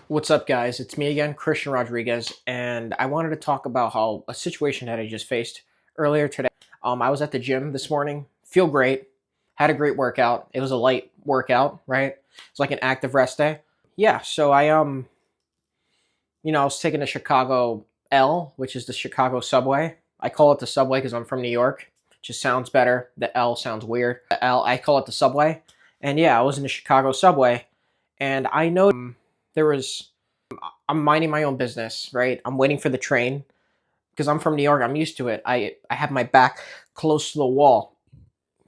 What's up, guys? It's me again, Christian Rodriguez, and I wanted to talk about how a situation that I just faced earlier today. I was at the gym this morning, feel great, had a great workout. It was a light workout, right? It's like an active rest day. Yeah, so I was taking the Chicago L, which is the Chicago subway. I call it the subway because I'm from New York. It just sounds better. The L sounds weird. The L, I call it the subway. And yeah, I was in the Chicago subway, and I know there was I'm minding my own business, right? I'm waiting for the train because I'm from New York. I'm used to it. I have my back close to the wall.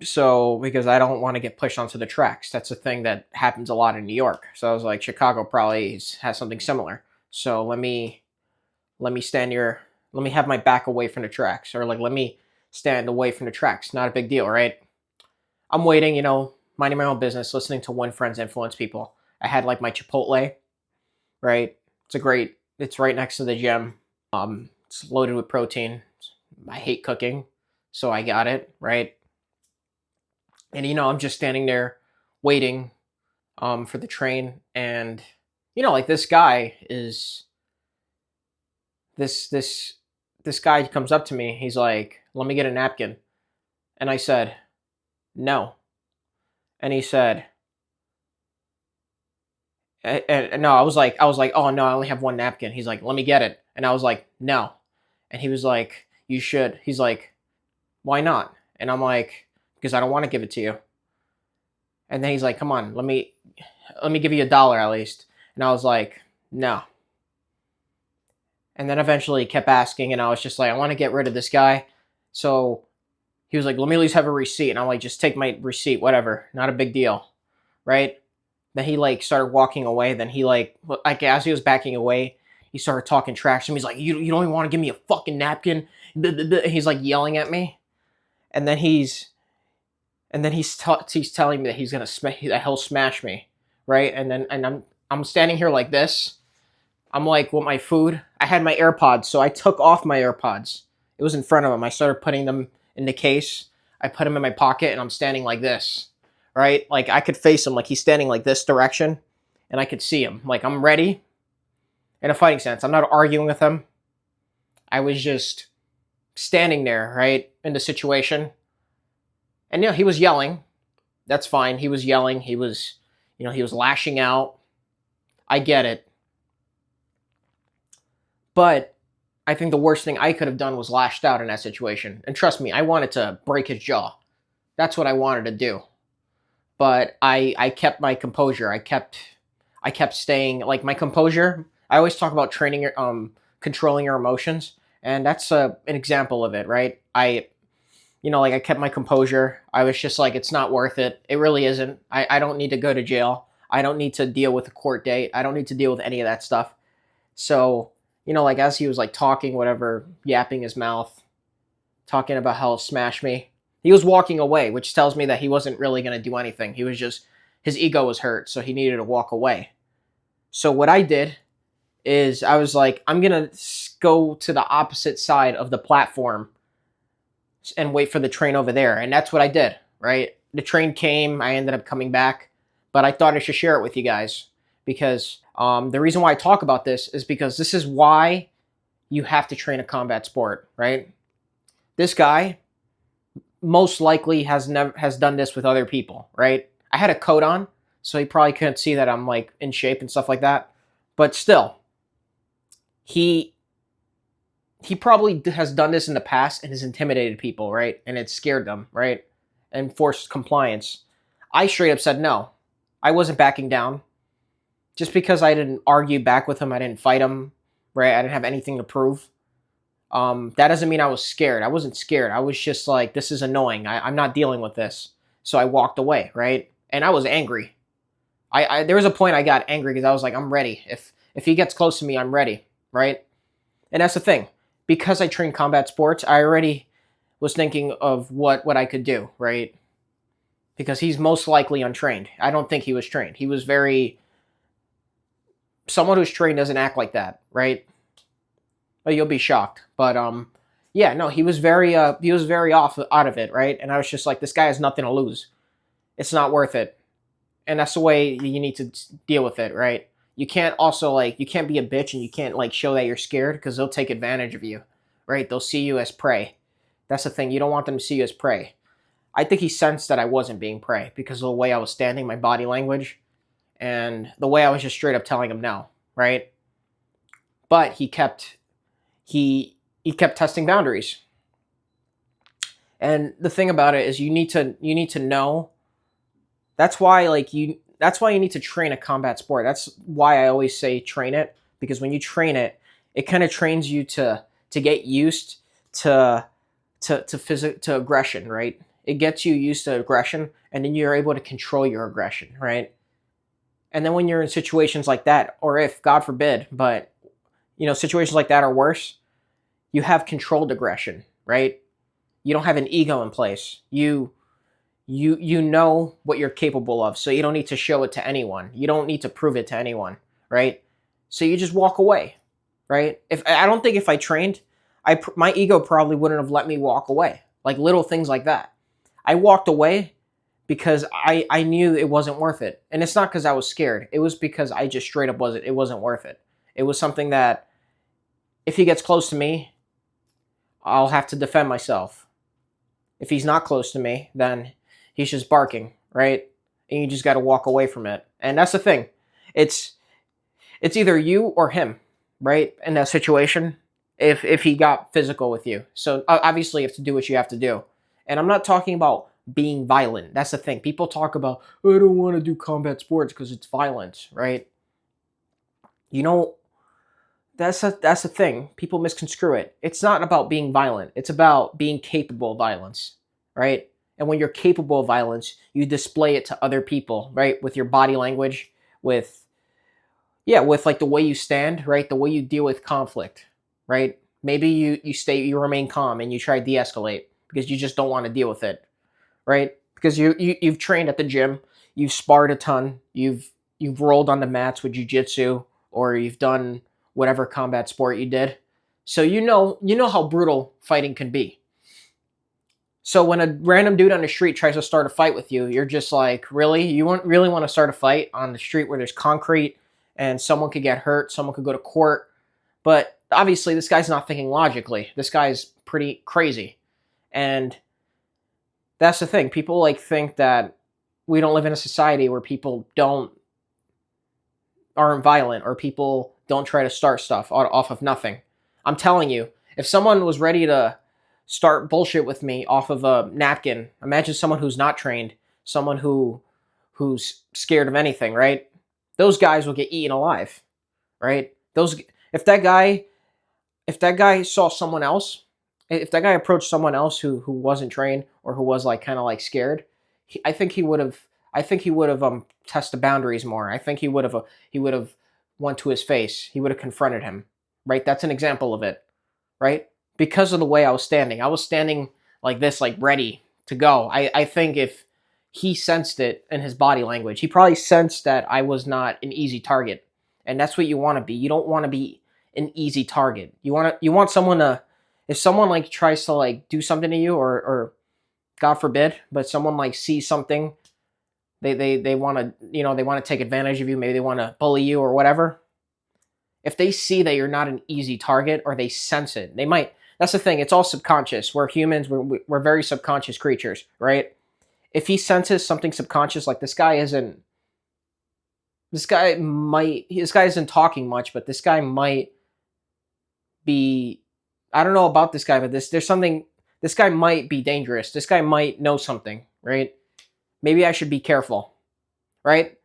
So because I don't want to get pushed onto the tracks. That's a thing that happens a lot in New York. So I was like, Chicago probably has something similar. So let me stand here. Let me have my back away from the tracks, or like let me stand away from the tracks. Not a big deal, right? I'm waiting, minding my own business, listening to One Friends Influence People. I had like my Chipotle, right? It's right next to the gym. It's loaded with protein. I hate cooking, so I got it, right? And I'm just standing there waiting for the train, and like this this guy comes up to me. He's like, "Let me get a napkin." And I said, "No." And he said, and no, I was like, "Oh no, I only have one napkin." He's like, "Let me get it." And I was like, "No." And he was like, "You should." He's like, "Why not?" And I'm like, "Because I don't want to give it to you." And then he's like, "Come on, let me give you $1 at least." And I was like, "No." And then eventually he kept asking, and I was just like, "I want to get rid of this guy." So he was like, "Let me at least have a receipt." And I'm like, "Just take my receipt, whatever, not a big deal." Right? Then he like started walking away. Then he like as he was backing away, he started talking trash to me. He's like, "You don't even want to give me a fucking napkin." He's like yelling at me. And then he's telling me that that he'll smash me, right? And I'm standing here like this. I'm like with my food. I had my AirPods, so I took off my AirPods. It was in front of him. I started putting them in the case. I put them in my pocket, and I'm standing like this, right? Like I could face him, like he's standing like this direction, and I could see him. Like I'm ready in a fighting sense. I'm not arguing with him. I was just standing there, right, in the situation. And he was yelling. That's fine. He was yelling. He was lashing out. I get it. But I think the worst thing I could have done was lashed out in that situation. And trust me, I wanted to break his jaw. That's what I wanted to do. But I kept my composure. I kept staying like my composure. I always talk about controlling your emotions, and that's an example of it, right? Like I kept my composure. I was just like, it's not worth it. It really isn't. I don't need to go to jail. I don't need to deal with a court date. I don't need to deal with any of that stuff. So, like as he was like talking, whatever, yapping his mouth, talking about how he'll smash me, he was walking away, which tells me that he wasn't really going to do anything. His ego was hurt, so he needed to walk away. So what I did is I was like, I'm going to go to the opposite side of the platform and wait for the train over there. And that's what I did, right? The train came, I ended up coming back, but I thought I should share it with you guys because the reason why I talk about this is because this is why you have to train a combat sport, right? This guy most likely has done this with other people, right? I had a coat on, so he probably couldn't see that I'm like in shape and stuff like that. But still, he he probably has done this in the past and has intimidated people, right? And it scared them, right? And forced compliance. I straight up said no. I wasn't backing down. Just because I didn't argue back with him, I didn't fight him, right? I didn't have anything to prove. That doesn't mean I was scared. I wasn't scared. I was just like, this is annoying. I'm not dealing with this. So I walked away, right? And I was angry. I there was a point I got angry because I was like, I'm ready. If he gets close to me, I'm ready, right? And that's the thing. Because I train combat sports, I already was thinking of what I could do, right? Because he's most likely untrained. I don't think he was trained. He was very someone who's trained doesn't act like that, right? Well, you'll be shocked. But yeah, no, he was very off out of it, right? And I was just like, this guy has nothing to lose. It's not worth it. And that's the way you need to deal with it, right? You can't also like you can't be a bitch and you can't like show that you're scared because they'll take advantage of you, right? They'll see you as prey. That's the thing. You don't want them to see you as prey. I think he sensed that I wasn't being prey because of the way I was standing, my body language, and the way I was just straight up telling him no, right? But he kept testing boundaries. And the thing about it is you need to know. That's why you need to train a combat sport. That's why I always say train it, because when you train it, it kind of trains you to get used to to aggression, right? It gets you used to aggression, and then you're able to control your aggression, right? And then when you're in situations like that, or if God forbid, but situations like that are worse, you have controlled aggression, right? You don't have an ego in place. You know what you're capable of, so you don't need to show it to anyone. You don't need to prove it to anyone, right? So you just walk away, right? If I don't think if I trained, my ego probably wouldn't have let me walk away. Like little things like that. I walked away because I knew it wasn't worth it. And it's not because I was scared. It was because I just straight up it wasn't worth it. It was something that if he gets close to me, I'll have to defend myself. If he's not close to me, then he's just barking, right? And you just got to walk away from it. And that's the thing. It's it's either you or him, right? In that situation, if he got physical with you. So obviously you have to do what you have to do. And I'm not talking about being violent. That's the thing. People talk about, I don't want to do combat sports because it's violence, right? You know, that's the thing. People misconstrue it. It's not about being violent. It's about being capable of violence, right? And when you're capable of violence, you display it to other people, right? With your body language, with with like the way you stand, right? The way you deal with conflict, right? Maybe you remain calm and you try to de-escalate because you just don't want to deal with it, right? Because you've trained at the gym, you've sparred a ton, you've rolled on the mats with jujitsu, or you've done whatever combat sport you did. So you know how brutal fighting can be. So when a random dude on the street tries to start a fight with you, you're just like, really? Really want to start a fight on the street where there's concrete and someone could get hurt, someone could go to court. But obviously this guy's not thinking logically. This guy's pretty crazy. And that's the thing. People like think that we don't live in a society where people don't aren't violent or people don't try to start stuff off of nothing. I'm telling you, if someone was ready to start bullshit with me off of a napkin, imagine someone who's not trained, someone who's scared of anything, right? Those guys will get eaten alive, right? Those if that guy if that guy saw someone else, if that guy approached someone else who wasn't trained or who was like kind of like scared, I think he would have. I think he would have tested boundaries more. I think he would have went to his face. He would have confronted him. Right. That's an example of it. Right. Because of the way I was standing like this, like ready to go. I think if he sensed it in his body language, he probably sensed that I was not an easy target, and that's what you want to be. You don't want to be an easy target. You want someone to, if someone like tries to like do something to you, or God forbid, but someone like sees something, they want to they want to take advantage of you. Maybe they want to bully you or whatever. If they see that you're not an easy target, or they sense it, they might. That's the thing. It's all subconscious. We're humans. We're very subconscious creatures, right? If he senses something subconscious, like this guy isn't talking much, but this guy might be. I don't know about this guy, but there's something. This guy might be dangerous. This guy might know something, right? Maybe I should be careful, right?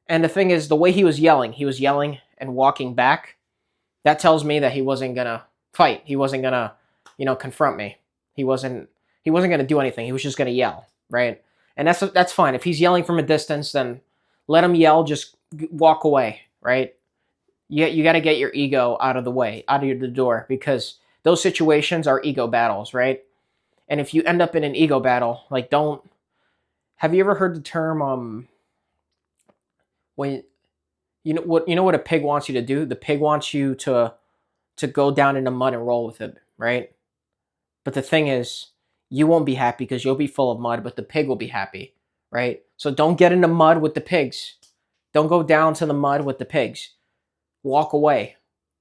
And the thing is, the way he was yelling and walking back, that tells me that he wasn't gonna fight. He wasn't gonna, confront me. He wasn't gonna do anything. He was just gonna yell, right? And that's fine. If he's yelling from a distance, then let him yell. Just walk away, right? You got to get your ego out of the way, out of the door, because those situations are ego battles, right? And if you end up in an ego battle, like don't. Have you ever heard the term when you know what a pig wants you to do? The pig wants you to go down in the mud and roll with it, right? But the thing is, you won't be happy because you'll be full of mud, but the pig will be happy, right? So don't get in the mud with the pigs. Don't go down to the mud with the pigs. walk away.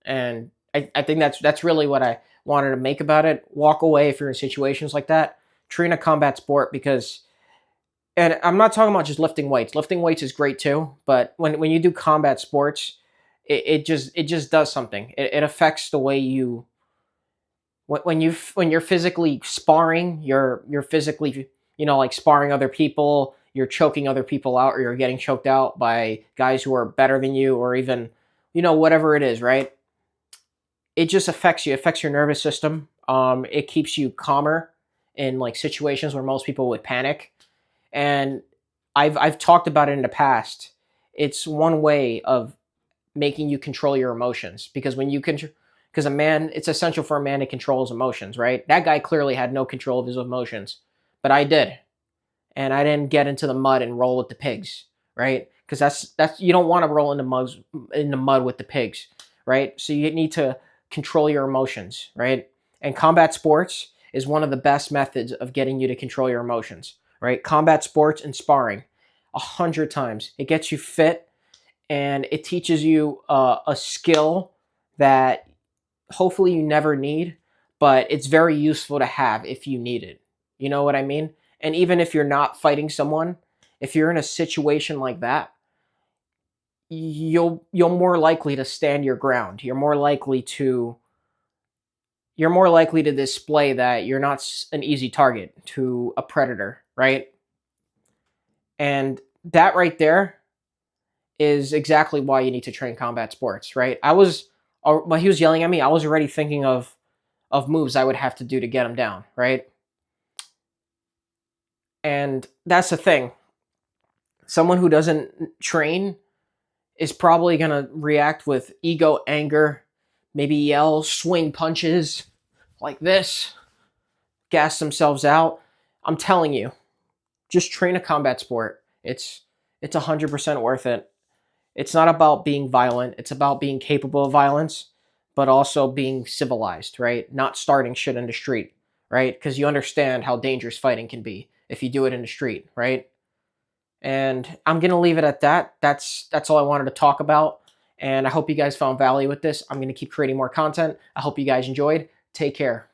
And I think that's really what I wanted to make about it. Walk away if you're in situations like that. Train a combat sport because, and I'm not talking about just lifting weights. Lifting weights is great too, but when you do combat sports, it just does something. It affects the way you when you're physically sparring, you're physically, like sparring other people, you're choking other people out, or you're getting choked out by guys who are better than you, or even, whatever it is, right? It just affects you. It affects your nervous system. It keeps you calmer in like situations where most people would panic. And I've talked about it in the past. It's one way of making you control your emotions, because when you can, because a man, it's essential for a man to control his emotions, right? That guy clearly had no control of his emotions, but I did, and I didn't get into the mud and roll with the pigs, right? Because that's you don't want to roll in the mud with the pigs, right? So you need to control your emotions, right? And combat sports is one of the best methods of getting you to control your emotions, right? Combat sports and sparring, 100 times. It gets you fit, and it teaches you a skill that hopefully you never need, but it's very useful to have if you need it. You know what I mean? And even if you're not fighting someone, if you're in a situation like that, you're more likely to stand your ground. You're more likely to display that you're not an easy target to a predator, right? And that right there is exactly why you need to train combat sports, right? When he was yelling at me, I was already thinking of moves I would have to do to get him down, right? And that's the thing. Someone who doesn't train is probably going to react with ego, anger, maybe yell, swing punches like this, gas themselves out. I'm telling you, just train a combat sport. It's 100% worth it. It's not about being violent, it's about being capable of violence, but also being civilized, right? Not starting shit in the street, right? Because you understand how dangerous fighting can be if you do it in the street, right? And I'm gonna leave it at that. That's all I wanted to talk about. And I hope you guys found value with this. I'm gonna keep creating more content. I hope you guys enjoyed. Take care.